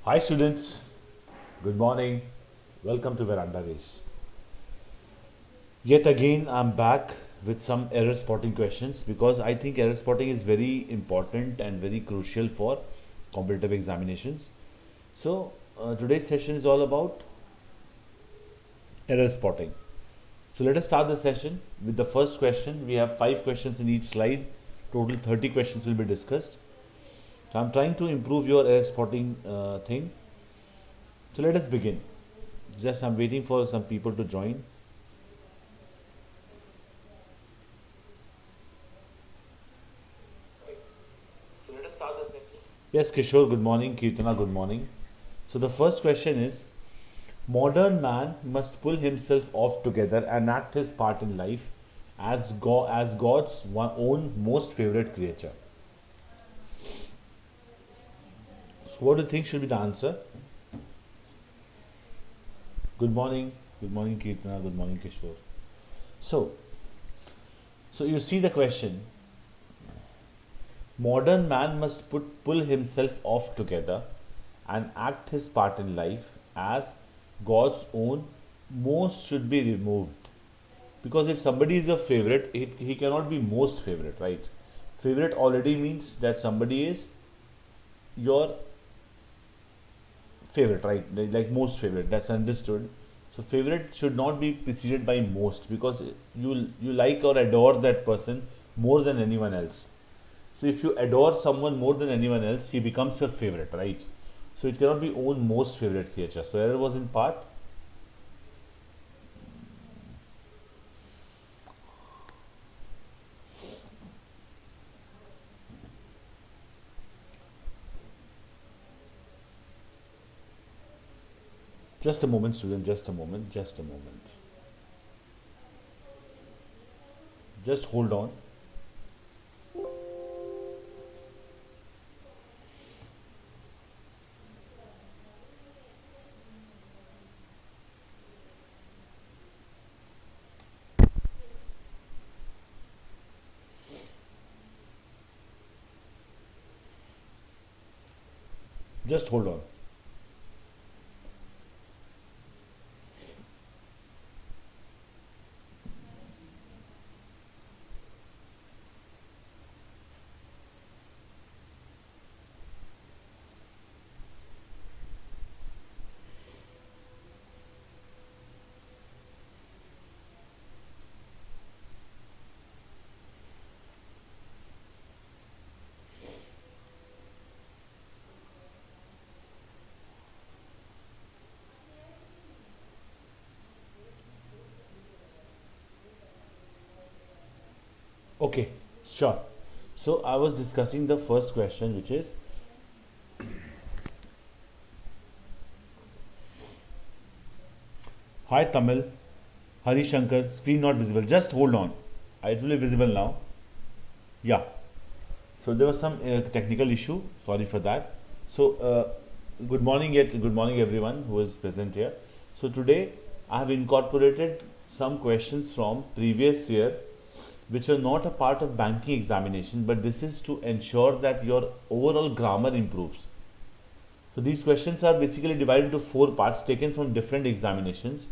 Hi students, good morning. Welcome to VerandaRace. Yet again, I'm back with some error spotting questions because I think error spotting is very important and very crucial for competitive examinations. Today's session is all about error spotting. So let us start the session with the first question. We have 5 questions in each slide. Total 30 questions will be discussed. So I'm trying to improve your error spotting thing. So let us begin. Just I'm waiting for some people to join. So let us start this next. Yes, Kishore, good morning. Kirtana, good morning. So the first question is, modern man must pull himself off together and act his part in life as God's own most favorite creature. So what do you think should be the answer? Good morning. Good morning, Kirtana. Good morning, Kishore. So you see the question. Modern man must pull himself off together and act his part in life as God's own most should be removed. Because if somebody is your favorite, he cannot be most favorite, right? Favorite already means that somebody is your favorite, right? Like most favorite, that's understood. So favorite should not be preceded by most because you like or adore that person more than anyone else. So if you adore someone more than anyone else, he becomes your favorite, right? So it cannot be own most favorite creature. So error was in part. Just a moment, student, just a moment, just a moment. Just hold on. Just hold on. Okay, sure. So I was discussing the first question, which is, hi Tamil, Hari Shankar, screen not visible. Just hold on. It will be visible now. Yeah. So there was some technical issue. Sorry for that. So good morning, good morning everyone who is present here. So today I have incorporated some questions from previous year which are not a part of banking examination, but this is to ensure that your overall grammar improves. So these questions are basically divided into 4 parts taken from different examinations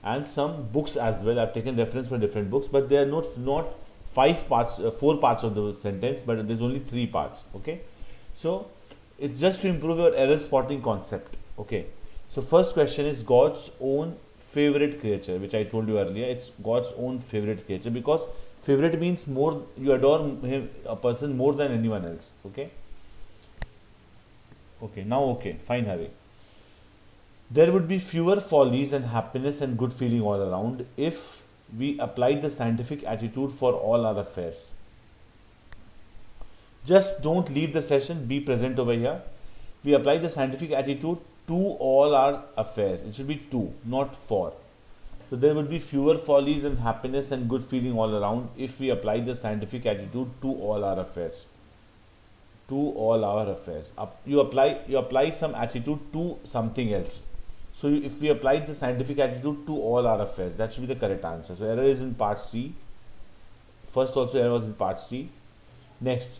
and some books as well. I've taken reference from different books, but they are not 5 parts, 4 parts of the sentence, but there's only 3 parts. Okay, so it's just to improve your error spotting concept. Okay, so first question is God's own favorite creature, which I told you earlier. It's God's own favorite creature because favorite means more, you adore him, a person more than anyone else. Okay. Okay. Now, okay. Fine, Hari. There would be fewer follies and happiness and good feeling all around if we applied the scientific attitude for all our affairs. Just don't leave the session. Be present over here. We apply the scientific attitude to all our affairs. It should be to, not for. So there would be fewer follies and happiness and good feeling all around if we apply the scientific attitude to all our affairs. To all our affairs. You apply some attitude to something else. So if we apply the scientific attitude to all our affairs, that should be the correct answer. So error is in part C. First also error was in part C. Next,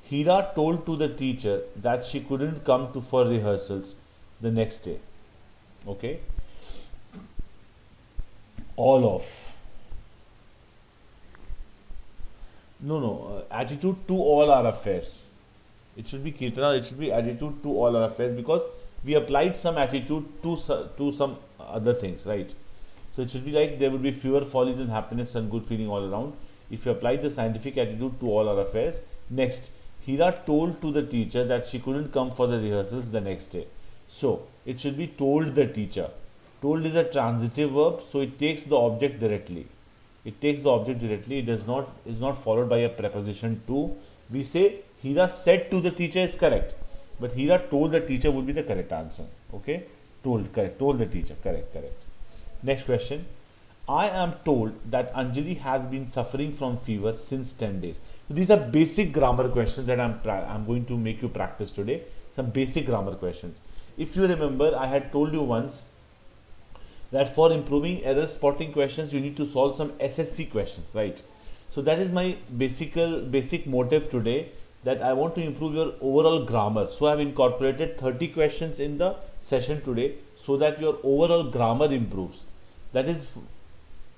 Hira told to the teacher that she couldn't come to for rehearsals the next day. Okay. All of. No, attitude to all our affairs. It should be Kirtana, it should be attitude to all our affairs, because we applied some attitude to some other things, right? So it should be like there would be fewer follies and happiness and good feeling all around if you applied the scientific attitude to all our affairs. Next, Hira told to the teacher that she couldn't come for the rehearsals the next day. So it should be told the teacher. Told is a transitive verb, so it takes the object directly. It takes the object directly. It is not followed by a preposition to. We say Hira said to the teacher is correct, but Hira told the teacher would be the correct answer. Okay, told, correct. Told the teacher, correct. Next question. I am told that Anjali has been suffering from fever since 10 days. So these are basic grammar questions that I'm going to make you practice today. Some basic grammar questions. If you remember, I had told you once that for improving error spotting questions, you need to solve some SSC questions, right? So that is my basic motive today, that I want to improve your overall grammar. So I have incorporated 30 questions in the session today so that your overall grammar improves. That is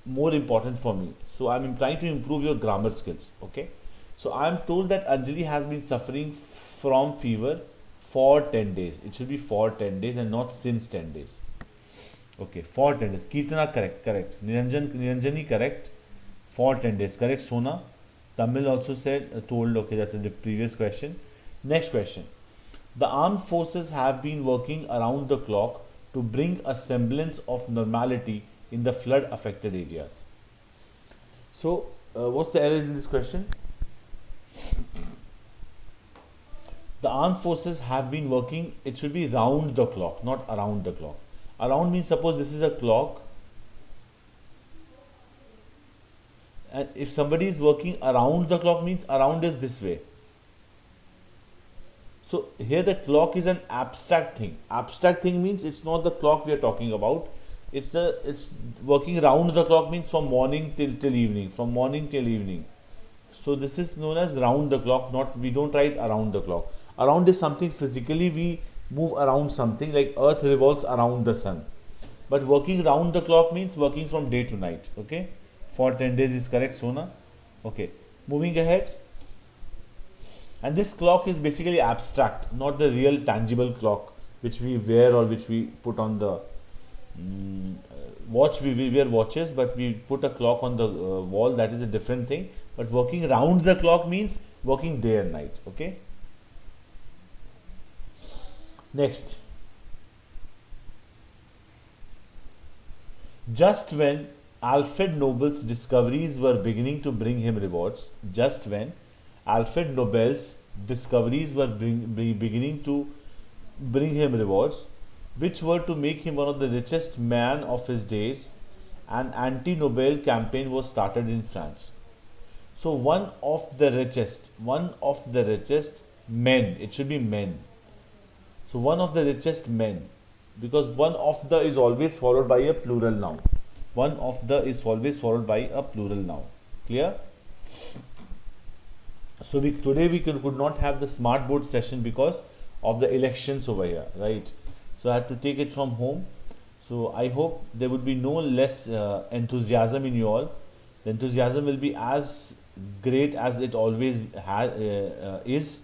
more important for me. So I'm trying to improve your grammar skills. Okay. So I'm told that Anjali has been suffering from fever for 10 days. It should be for 10 days and not since 10 days. Okay, for 10 days. Kirtana, correct. Niranjani, correct. For 10 days, correct. Sona. Tamil also said, told. Okay, that's in the previous question. Next question. The armed forces have been working around the clock to bring a semblance of normality in the flood affected areas. So, what's the errors in this question? The armed forces have been working, it should be round the clock, not around the clock. Around means, suppose this is a clock, and if somebody is working around the clock means around is this way. So here the clock is an abstract thing. Abstract thing means it's not the clock we are talking about. It's working round the clock means from morning till evening, from morning till evening. So this is known as round the clock, not, we don't write around the clock. Around is something physically we move around something, like earth revolves around the sun. But working round the clock means working from day to night. Okay. For 10 days is correct, Sona. Okay. Moving ahead. And this clock is basically abstract, not the real tangible clock which we wear or which we put on the watch. We wear watches, but we put a clock on the wall. That is a different thing. But working round the clock means working day and night. Okay. Next. Just when Alfred Nobel's discoveries were beginning to bring him rewards, just when Alfred Nobel's discoveries were beginning to bring him rewards, which were to make him one of the richest men of his days, an anti-Nobel campaign was started in France. So one of the richest men, it should be men. So one of the richest men, because one of the is always followed by a plural noun. One of the is always followed by a plural noun. Clear? So today we could not have the smart board session because of the elections over here, right? So I had to take it from home. So I hope there would be no less enthusiasm in you all. The enthusiasm will be as great as it always is.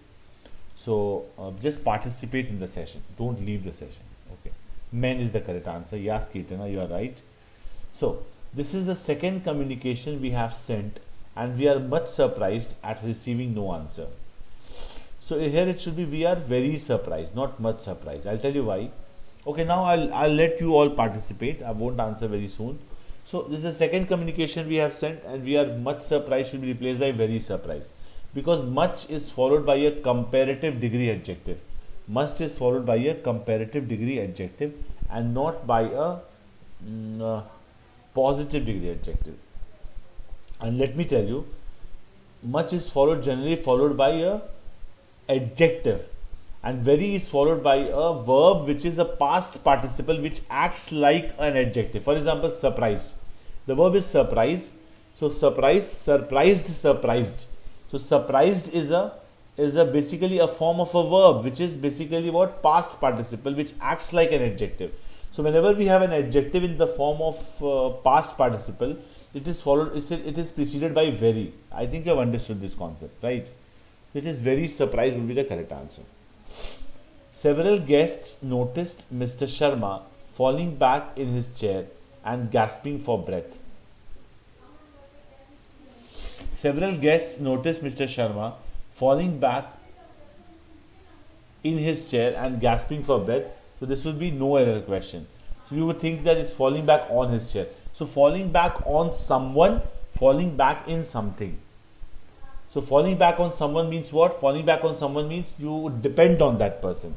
So just participate in the session. Don't leave the session. Okay. Men is the correct answer. Yes, Kirtana, you are right. So this is the second communication we have sent, and we are much surprised at receiving no answer. So here it should be, we are very surprised, not much surprised. I'll tell you why. Okay, now I'll let you all participate. I won't answer very soon. So this is the second communication we have sent, and we are much surprised should be replaced by very surprised, because much is followed by a comparative degree adjective. Must is followed by a comparative degree adjective and not by a positive degree adjective. And let me tell you, much is generally followed by a adjective, and very is followed by a verb which is a past participle which acts like an adjective. For example, surprised. The verb is surprise. So surprised. So surprised is a is basically a form of a verb, which is basically what? Past participle, which acts like an adjective. So whenever we have an adjective in the form of past participle, it is followed. It is preceded by very. I think you have understood this concept, right? It is very. Surprised would be the correct answer. Several guests noticed Mr. Sharma falling back in his chair and gasping for breath. Several guests noticed Mr. Sharma falling back in his chair and gasping for breath. So this would be no error question. So you would think that it's falling back on his chair. So falling back on someone, falling back in something. So falling back on someone means what? Falling back on someone means you depend on that person.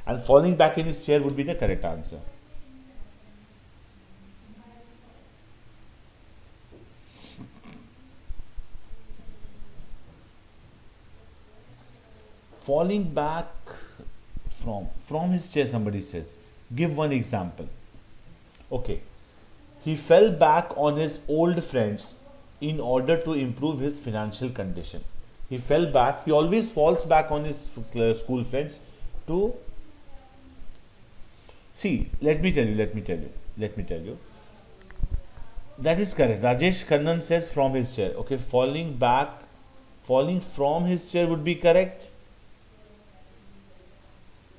And falling back in his chair would be the correct answer. Falling back from his chair, somebody says. Give one example. Okay. He fell back on his old friends in order to improve his financial condition. He fell back. He always falls back on his school friends to... See, let me tell you. That is correct. Rajesh Kannan says from his chair. Okay, falling from his chair would be correct.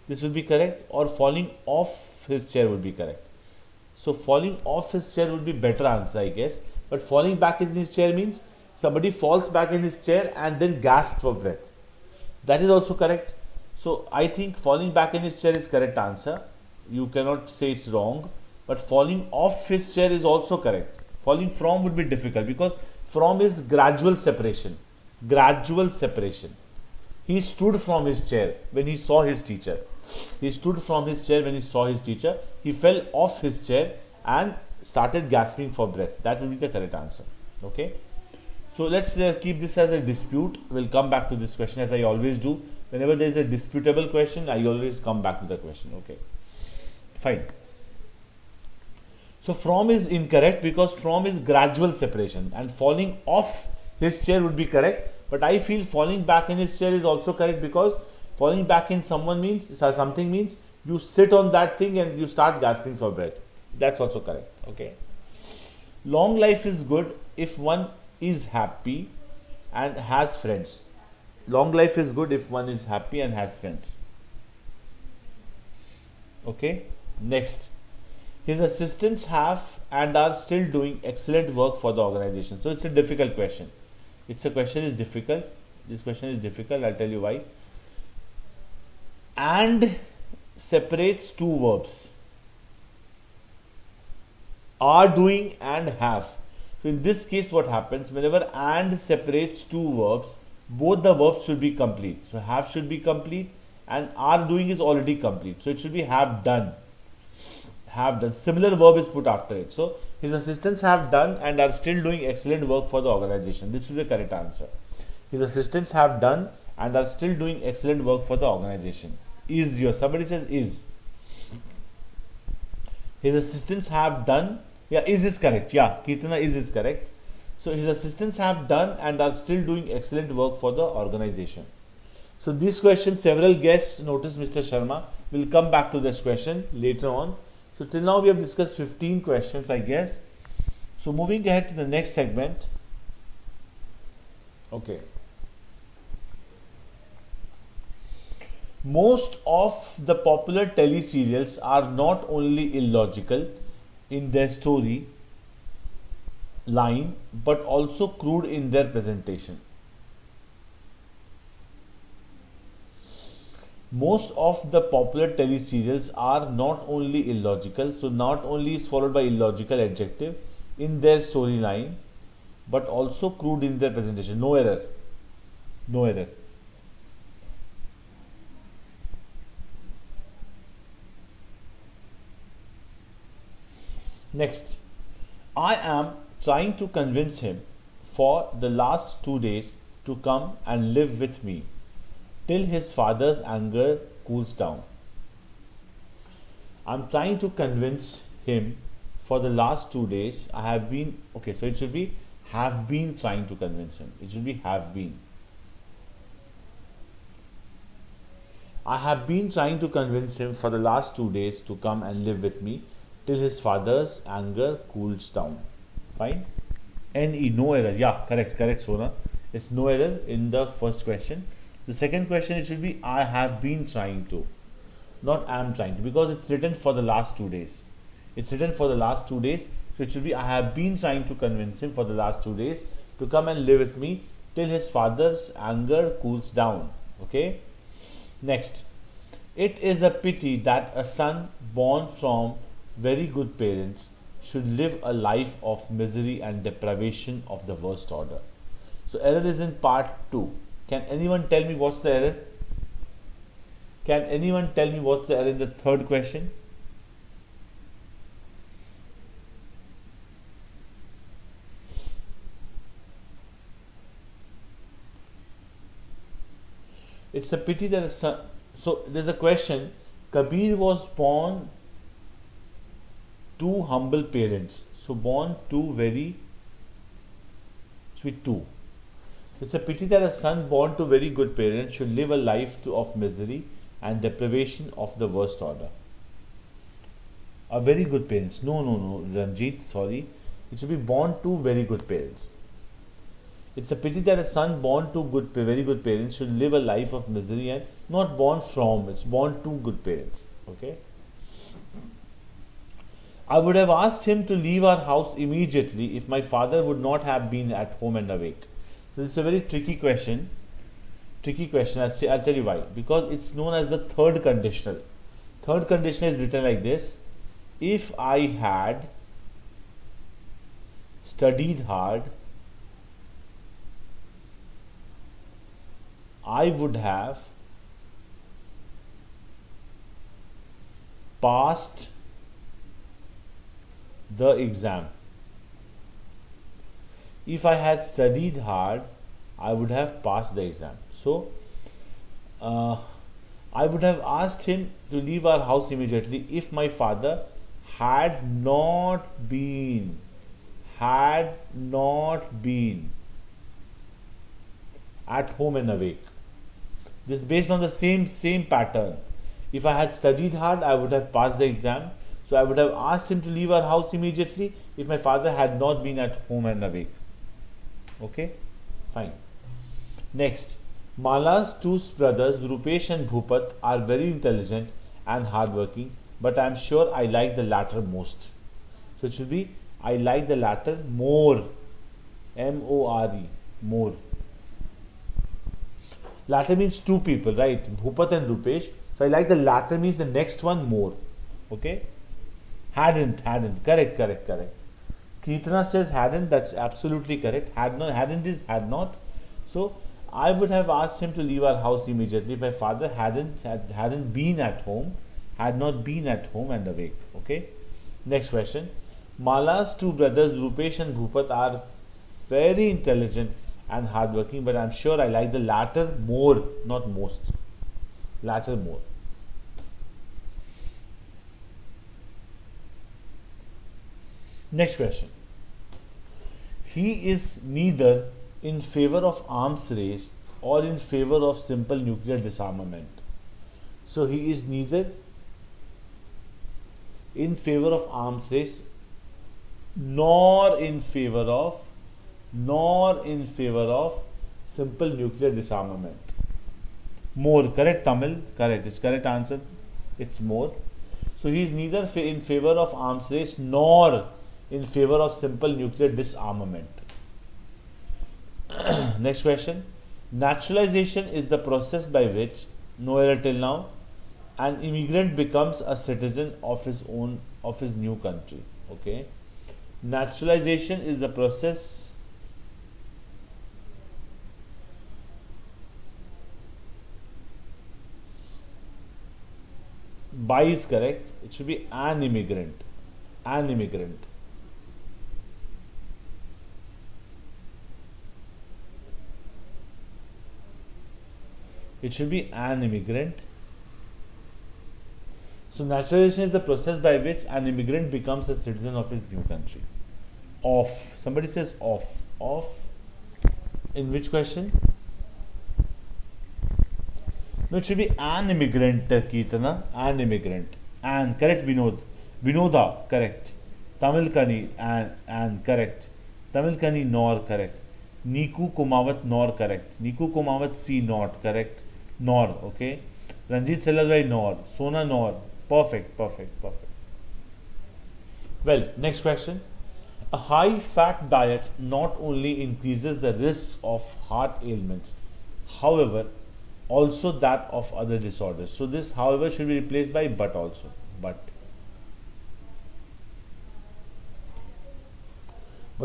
This would be correct, or falling off his chair would be correct. So falling off his chair would be better answer, I guess. But falling back in his chair means somebody falls back in his chair and then gasps for breath. That is also correct. So I think falling back in his chair is correct answer. You cannot say it's wrong. But falling off his chair is also correct. Falling from would be difficult because from is gradual separation. Gradual separation. He stood from his chair when he saw his teacher. He stood from his chair when he saw his teacher. He fell off his chair and started gasping for breath. That will be the correct answer. Okay. So let's keep this as a dispute. We'll come back to this question as I always do. Whenever there is a disputable question, I always come back to the question. Okay. Fine. So from is incorrect because from is gradual separation and falling off his chair would be correct. But I feel falling back in his chair is also correct because falling back in something means you sit on that thing and you start gasping for breath. That's also correct. Okay. Long life is good if one is happy and has friends. Long life is good if one is happy and has friends. Okay. Next. His assistants have and are still doing excellent work for the organization. So it's a difficult question. This question is difficult. I'll tell you why. And separates two verbs. Are doing and have. So in this case what happens? Whenever and separates two verbs, both the verbs should be complete. So have should be complete and are doing is already complete. So it should be have done. Have done. Similar verb is put after it. So his assistants have done and are still doing excellent work for the organization. This is the correct answer. His assistants have done and are still doing excellent work for the organization. Is your somebody says is. His assistants have done. Yeah, is correct. Yeah, Kirtana is correct. So his assistants have done and are still doing excellent work for the organization. So this question, several guests noticed Mr. Sharma. We'll come back to this question later on. So till now we have discussed 15 questions, I guess. So moving ahead to the next segment. Okay. Most of the popular teleserials are not only illogical in their story line but also crude in their presentation. Most of the popular teleserials are not only illogical, so not only is followed by illogical adjective in their storyline, but also crude in their presentation. No error. No error. Next, I am trying to convince him for the last 2 days to come and live with me till his father's anger cools down. I'm trying to convince him for the last 2 days. I have been, okay, so it should be have been trying to convince him. It should be have been. I have been trying to convince him for the last 2 days to come and live with me till his father's anger cools down. Fine. NE, no error. Yeah, correct, Sona. It's no error in the first question. The second question, it should be I have been trying to, not am trying to, because it's written for the last 2 days. It's written for the last 2 days, so it should be I have been trying to convince him for the last 2 days to come and live with me till his father's anger cools down. Okay. Next, it is a pity that a son born from very good parents should live a life of misery and deprivation of the worst order. So error is in part 2. Can anyone tell me what's the error? Can anyone tell me what's the error in the third question? It's a pity that a son. So there's a question. Kabir was born to humble parents. So born to very. Should be two. It's a pity that a son born to very good parents should live a life of misery and deprivation of the worst order. A very good parents. No, Ranjit, sorry. It should be born to very good parents. It's a pity that a son born to very good parents should live a life of misery and not born from, it's born to good parents. Okay. I would have asked him to leave our house immediately if my father would not have been at home and awake. So it's a very tricky question. I'll tell you why. Because it's known as the third conditional. Third conditional is written like this. If I had studied hard, I would have passed the exam. If I had studied hard, I would have passed the exam. So, I would have asked him to leave our house immediately if my father had not been at home and awake. This is based on the same pattern. If I had studied hard, I would have passed the exam. So I would have asked him to leave our house immediately if my father had not been at home and awake. Okay, fine. Next, Mala's two brothers, Rupesh and Bhupat, are very intelligent and hardworking, but I am sure I like the latter most. So it should be I like the latter more. M-O-R-E, more. Latter means two people, right? Bhupat and Rupesh. So I like the latter means the next one more. Okay? Hadn't. Correct. Kirtana says hadn't. That's absolutely correct. Hadn't is had not. So I would have asked him to leave our house immediately if my father hadn't been at home, had not been at home and awake. Okay? Next question. Mala's two brothers, Rupesh and Bhupat, are very intelligent and hardworking, but I'm sure I like the latter more, not most. Latter more. Next question. He is neither in favor of arms race or in favor of simple nuclear disarmament. So he is neither in favor of arms race nor in favor of simple nuclear disarmament. More, correct Tamil? Correct. It's correct answer. It's more. So he is neither in favor of arms race nor in favor of simple nuclear disarmament. Next question. Naturalization is the process by which, no error till now, an immigrant becomes a citizen of his new country. Okay. Naturalization is the process by is correct. It should be an immigrant. It should be an immigrant. So naturalization is the process by which an immigrant becomes a citizen of his new country. Off. Somebody says off. Off. In which question? No, it should be an immigrant, Kirtana. An immigrant. An, correct, Vinod. Vinoda, correct. Tamil Kani, and correct. Tamil Kani, nor, correct. Niku Kumavat, nor, correct. Niku Kumavat, C, not, correct. Nor, okay. Ranjit Selazwai, nor. Sona, nor. Perfect, perfect, perfect. Well, next question. A high fat diet not only increases the risks of heart ailments, however, also that of other disorders. So, this, however, should be replaced by but also. But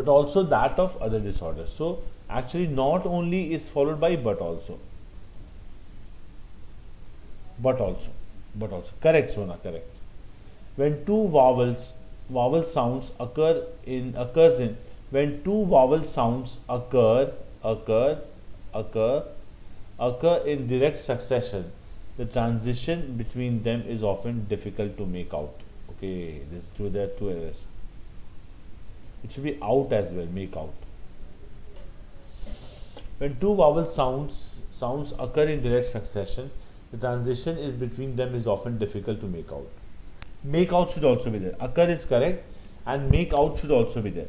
also that of other disorders. So, actually, not only is followed by but also. But also. Correct, Sona, correct. When two vowel sounds when two vowel sounds occur in direct succession, the transition between them is often difficult to make out. Okay, there are two errors. It should be out as well, make out. When two vowel sounds occur in direct succession, the transition is between them is often difficult to make out. Make out should also be there. Occur is correct and make out should also be there.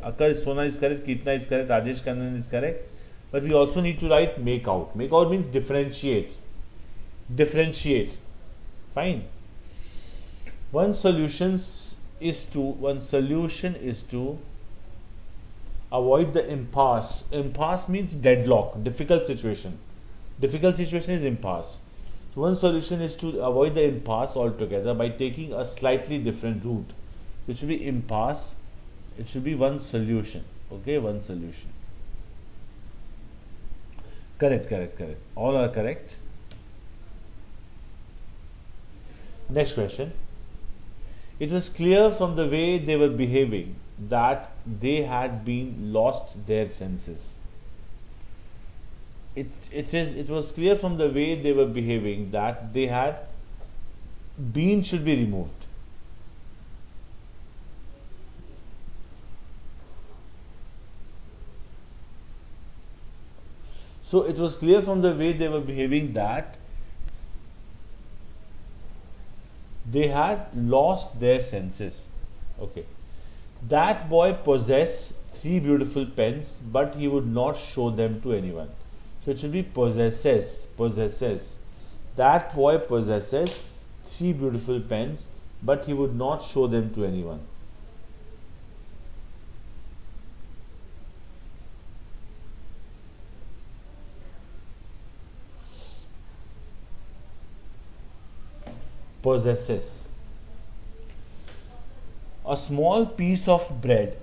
Occur is Sona is correct, Kirtana is correct, Rajesh Kannan is correct. But we also need to write make out. Make out means differentiate. Fine. One solution is to avoid the impasse. Impasse means deadlock, difficult situation. Difficult situation is impasse. So one solution is to avoid the impasse altogether by taking a slightly different route. It should be impasse. It should be one solution. Okay, one solution. Correct. All are correct. Next question. It was clear from the way they were behaving that they had been lost their senses. It was clear from the way they were behaving that they had been should be removed. So it was clear from the way they were behaving that they had lost their senses. Okay. That boy possessed 3 beautiful pens, but he would not show them to anyone. So it should be possesses. That boy possesses 3 beautiful pens, but he would not show them to anyone. Possesses. A small piece of bread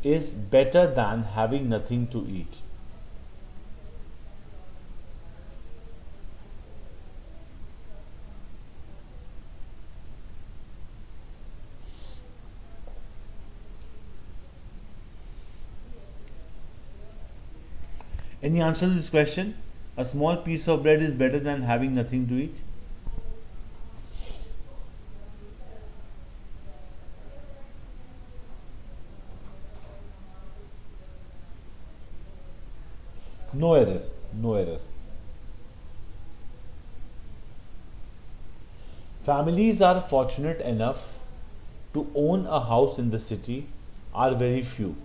is better than having nothing to eat. Any answer to this question? A small piece of bread is better than having nothing to eat? No errors. Families are fortunate enough to own a house in the city are very few.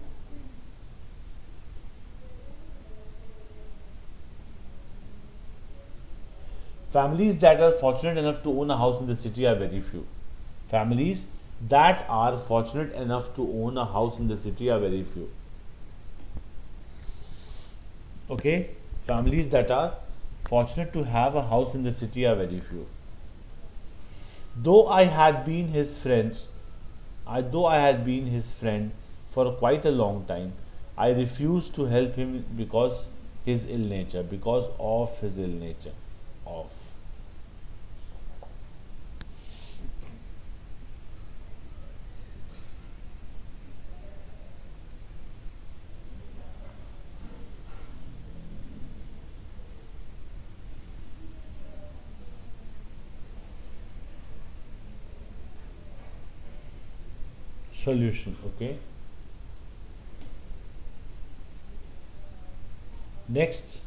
Families that are fortunate enough to own a house in the city are very few. Families that are fortunate enough to own a house in the city are very few. Okay, families that are fortunate to have a house in the city are very few. Though I had been his friend for quite a long time, I refused to help him because of his ill nature. Solution. Okay. Next,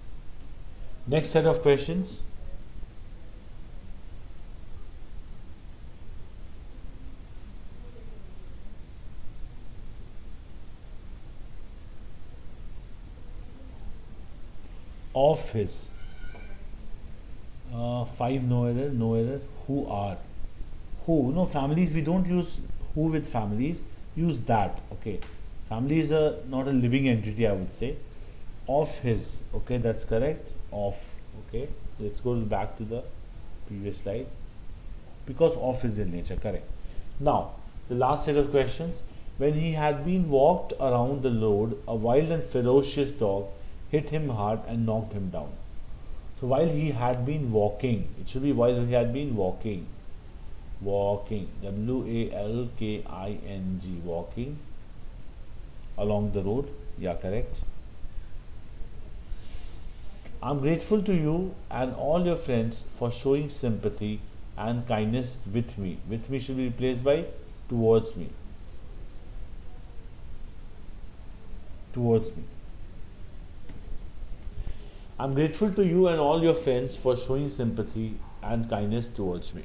Next set of questions. Of his. 5 no error, no error. Who are? Who? No, families, we don't use who with families, use that. Okay. Family is not a living entity, I would say. Of his. Okay, that's correct. Of. Okay. Let's go back to the previous slide. Because of is in nature, correct. Now, the last set of questions. When he had been walked around the road, a wild and ferocious dog hit him hard and knocked him down. So while he had been walking, it should be while he had been walking. Walking, W-A-L-K-I-N-G, walking along the road. Yeah, correct. I'm grateful to you and all your friends for showing sympathy and kindness with me. With me should be replaced by towards me. Towards me. I'm grateful to you and all your friends for showing sympathy and kindness towards me.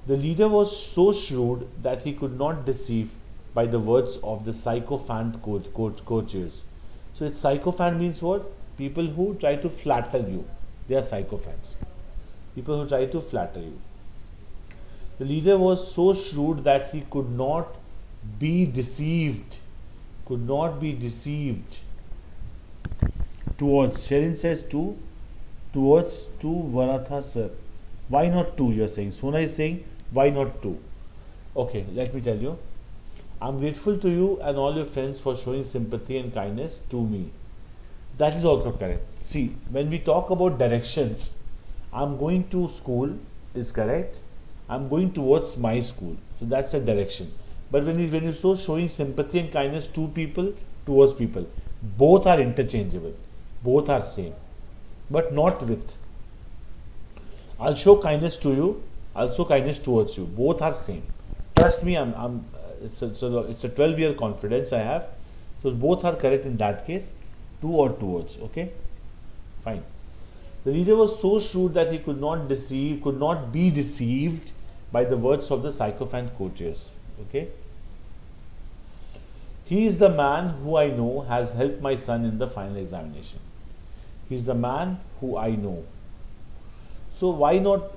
The leader was so shrewd that he could not deceive by the words of the sycophant coaches. So, it's sycophant means what? People who try to flatter you. They are sycophants. People who try to flatter you. The leader was so shrewd that he could not be deceived. Could not be deceived. Towards. Sherin says to. Towards to Varatha sir. Why not to? You are saying. Sona is saying why not to? Okay, let me tell you. I'm grateful to you and all your friends for showing sympathy and kindness to me. That is also correct. See, when we talk about directions, I'm going to school is correct. I'm going towards my school. So that's the direction. But when you show showing sympathy and kindness to people, towards people, both are interchangeable. Both are same. But not with. I'll show kindness to you. I'll show kindness towards you. Both are same. Trust me, it's a 12-year confidence I have. So both are correct in that case. To or towards. Okay. Fine. The leader was so shrewd that he could not be deceived by the words of the sycophant coaches. Okay. He is the man who I know has helped my son in the final examination. He is the man who I know. So why not?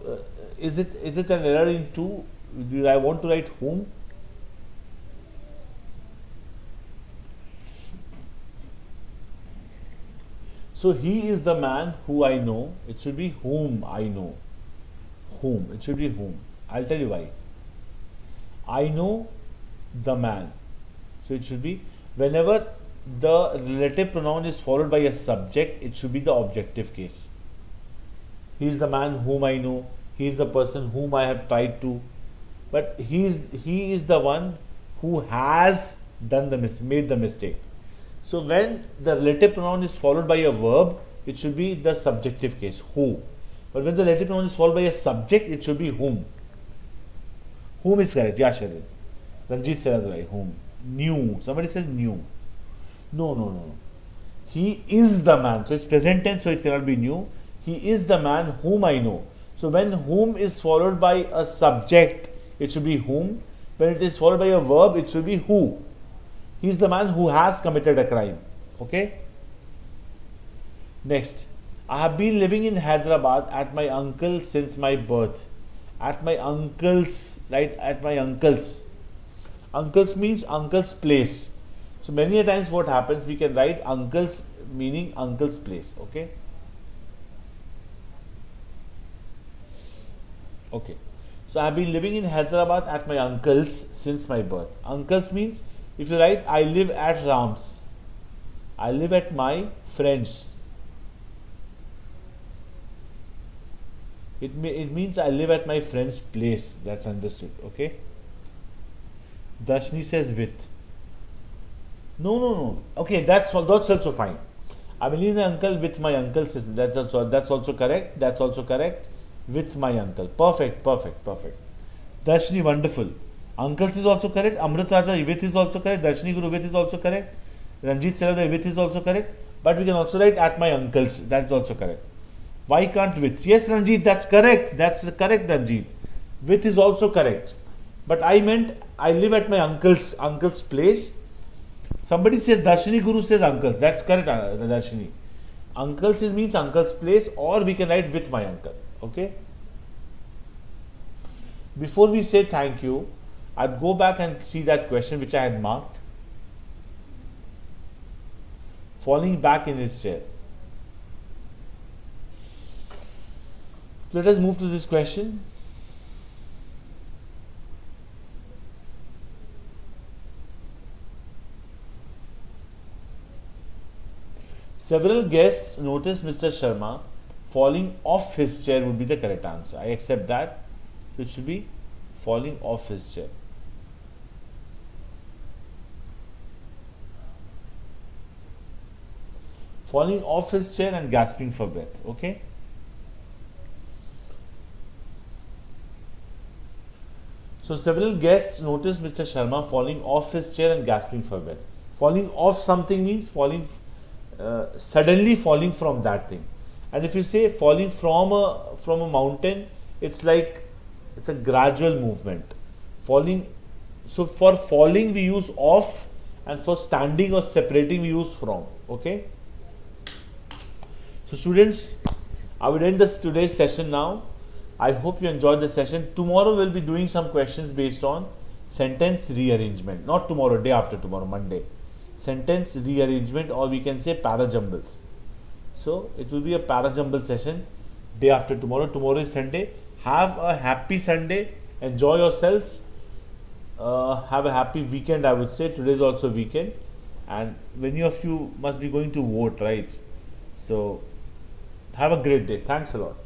Is it an error in to? Do I want to write whom? So he is the man who I know. It should be whom I know. Whom. It should be whom. I'll tell you why. I know the man. So it should be whenever the relative pronoun is followed by a subject, it should be the objective case. He is the man whom I know. He is the person whom I have tried to. But he is the one who has made the mistake. So when the relative pronoun is followed by a verb, it should be the subjective case, who. But when the relative pronoun is followed by a subject, it should be whom. Whom is correct? Yeah, Sharon. Ranjit said right. Whom. Knew. Somebody says knew. No. He is the man. So it's present tense, so it cannot be new. He is the man whom I know. So when whom is followed by a subject, it should be whom. When it is followed by a verb, it should be who. He is the man who has committed a crime. Okay. Next. I have been living in Hyderabad at my uncle since my birth. At my uncle's, right? At my uncle's. Uncle's means uncle's place. So many a times what happens, we can write uncle's meaning uncle's place. Okay. Okay. So I have been living in Hyderabad at my uncle's since my birth. Uncle's means, if you write I live at Ram's, I live at my friend's. It means I live at my friend's place. That's understood. Okay. Dashni says with. No. Okay, that's also fine. I believe the uncle with my uncle's. That's also correct. That's also correct. With my uncle. Perfect. Dashni, wonderful. Uncle's is also correct. Amrit Raja with is also correct. Dashni Guru with is also correct. Ranjit Sarada with is also correct. But we can also write at my uncle's. That's also correct. Why can't with? Yes, Ranjit, that's correct. That's correct, Ranjit. With is also correct. But I meant I live at my uncle's place. Somebody says Darshini, Guru says uncle's. That's correct, Darshini. Uncle's means uncle's place, or we can write with my uncle. Okay. Before we say thank you, I'd go back and see that question which I had marked. Falling back in his chair. Let us move to this question. Several guests noticed Mr. Sharma falling off his chair would be the correct answer. I accept that. So it should be falling off his chair. Falling off his chair and gasping for breath. Okay. So several guests noticed Mr. Sharma falling off his chair and gasping for breath. Falling off something means falling, suddenly falling from that thing. And if you say falling from a mountain, it's like it's a gradual movement. Falling. So for falling we use off, and for standing or separating we use from. Okay. So students, I will end today's session now. I hope you enjoyed the session. Tomorrow we'll be doing some questions based on sentence rearrangement. Not tomorrow, day after tomorrow, Monday. Sentence rearrangement, or we can say parajumbles. So it will be a parajumble session day after tomorrow. Tomorrow is Sunday. Have a happy Sunday. Enjoy yourselves. Have a happy weekend, I would say. Today is also weekend. And many of you must be going to vote, right? So have a great day. Thanks a lot.